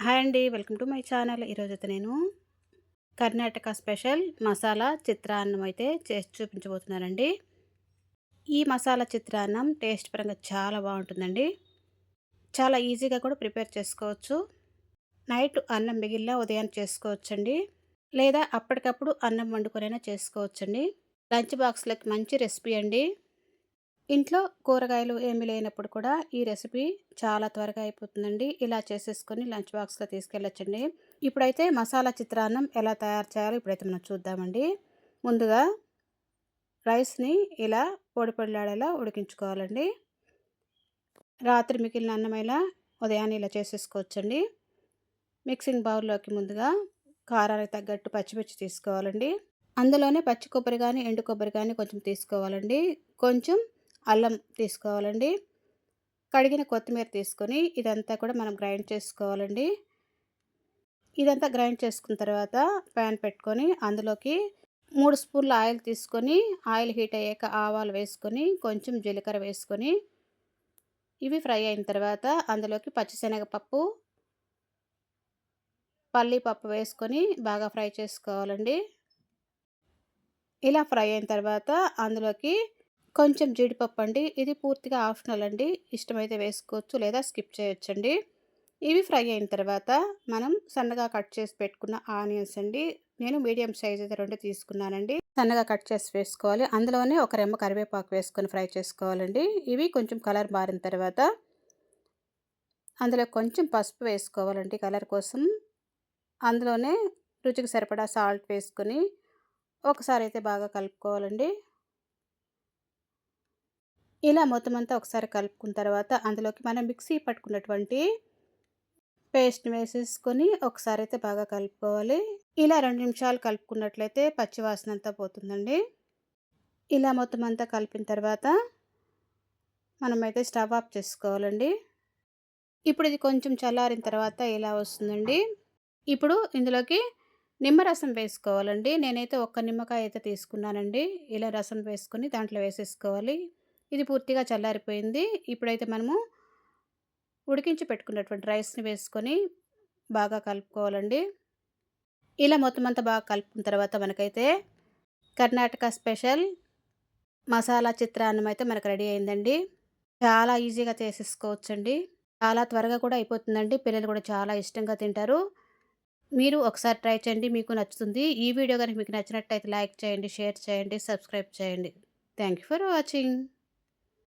Hi అండి. Welcome to my channel. ఈరోజైతే నేను కర్ణాటక స్పెషల్ మసాలా చిత్రాన్నం అయితే చేసి చూపించబోతున్నానండి. ఈ మసాలా చిత్రాన్నం టేస్ట్ పరంగా చాలా బాగుంటుందండి. చాలా ఈజీగా కూడా ప్రిపేర్ చేసుకోవచ్చు. నైట్ అన్నం మిగిలిన ఉదయం చేసుకోవచ్చండి. లేదా అప్పటికప్పుడు అన్నం వండుకొనైనా చేసుకోవచ్చండి. లంచ్ బాక్స్‌లకి మంచి రెసిపీ అండి. ఇంట్లో కూరగాయలు ఏమీ లేనప్పుడు కూడా ఈ రెసిపీ చాలా త్వరగా అయిపోతుందండి. ఇలా చేసేసుకొని లంచ్ బాక్స్‌లో తీసుకెళ్ళొచ్చండి. ఇప్పుడైతే మసాలా చిత్రాన్నం ఎలా తయారు చేయాలో ఇప్పుడైతే మనం చూద్దామండి. ముందుగా రైస్‌ని ఇలా పొడి పొడిలాడేలా ఉడికించుకోవాలండి. రాత్రి మిగిలిన అన్నమైనా ఉదయాన్నే ఇలా చేసేసుకోవచ్చండి. మిక్సింగ్ బౌల్‌లోకి ముందుగా కారానికి తగ్గట్టు పచ్చిమిర్చి తీసుకోవాలండి. అందులోనే పచ్చి కొబ్బరి గానీ, ఎండు కొబ్బరి గానీ కొంచెం తీసుకోవాలండి. కొంచెం అల్లం తీసుకోవాలండి. కడిగిన కొత్తిమీర తీసుకొని ఇదంతా కూడా మనం గ్రైండ్ చేసుకోవాలండి. ఇదంతా గ్రైండ్ చేసుకున్న తర్వాత ప్యాన్ పెట్టుకొని అందులోకి 3 స్పూన్ల ఆయిల్ తీసుకొని, ఆయిల్ హీట్ అయ్యాక ఆవాలు వేసుకొని, కొంచెం జీలకర్ర వేసుకొని, ఇవి ఫ్రై అయిన తర్వాత అందులోకి పచ్చిశనగపప్పు, పల్లి పప్పు వేసుకొని బాగా ఫ్రై చేసుకోవాలండి. ఇలా ఫ్రై అయిన తర్వాత అందులోకి కొంచెం జీడిపప్పు అండి. ఇది పూర్తిగా ఆప్షనల్ అండి. ఇష్టమైతే వేసుకోవచ్చు లేదా స్కిప్ చేయొచ్చండి. ఇవి ఫ్రై అయిన తర్వాత మనం సన్నగా కట్ చేసి పెట్టుకున్న ఆనియన్స్ అండి. నేను మీడియం సైజ్ అయితే 2 తీసుకున్నానండి. సన్నగా కట్ చేసి వేసుకోవాలి. అందులోనే ఒక రెమ్మ కరివేపాకు వేసుకొని ఫ్రై చేసుకోవాలండి. ఇవి కొంచెం కలర్ మారిన తర్వాత అందులో కొంచెం పసుపు వేసుకోవాలండి కలర్ కోసం. అందులోనే రుచికి సరిపడా సాల్ట్ వేసుకొని ఒకసారి అయితే బాగా కలుపుకోవాలండి. ఇలా మొత్తం అంతా ఒకసారి కలుపుకున్న తర్వాత అందులోకి మనం మిక్సీ పట్టుకున్నటువంటి పేస్ట్‌ని వేసేసుకొని ఒకసారి అయితే బాగా కలుపుకోవాలి. ఇలా 2 నిమిషాలు కలుపుకున్నట్లయితే పచ్చి వాసన అంతా పోతుందండి. ఇలా మొత్తం అంతా కలిపిన తర్వాత మనమైతే స్టవ్ ఆఫ్ చేసుకోవాలండి. ఇప్పుడు ఇది కొంచెం చల్లారిన తర్వాత ఇలా వస్తుందండి. ఇప్పుడు ఇందులోకి నిమ్మరసం వేసుకోవాలండి. నేనైతే ఒక్క నిమ్మకాయ అయితే తీసుకున్నానండి. ఇలా రసం వేసుకొని దాంట్లో వేసేసుకోవాలి. ఇది పూర్తిగా చల్లారిపోయింది. ఇప్పుడైతే మనము ఉడికించి పెట్టుకున్నటువంటి రైస్‌ని వేసుకొని బాగా కలుపుకోవాలండి. ఇలా మొత్తం అంతా బాగా కలుపుకున్న తర్వాత మనకైతే కర్ణాటక స్పెషల్ మసాలా చిత్రాన్నం అయితే మనకు రెడీ అయిందండి. చాలా ఈజీగా చేసేసుకోవచ్చండి. చాలా త్వరగా కూడా అయిపోతుందండి. పిల్లలు కూడా చాలా ఇష్టంగా తింటారు. మీరు ఒకసారి ట్రై చేయండి. మీకు నచ్చుతుంది. ఈ వీడియో గనుక మీకు నచ్చినట్టయితే లైక్ చేయండి, షేర్ చేయండి, సబ్స్క్రైబ్ చేయండి. Thank you for watching.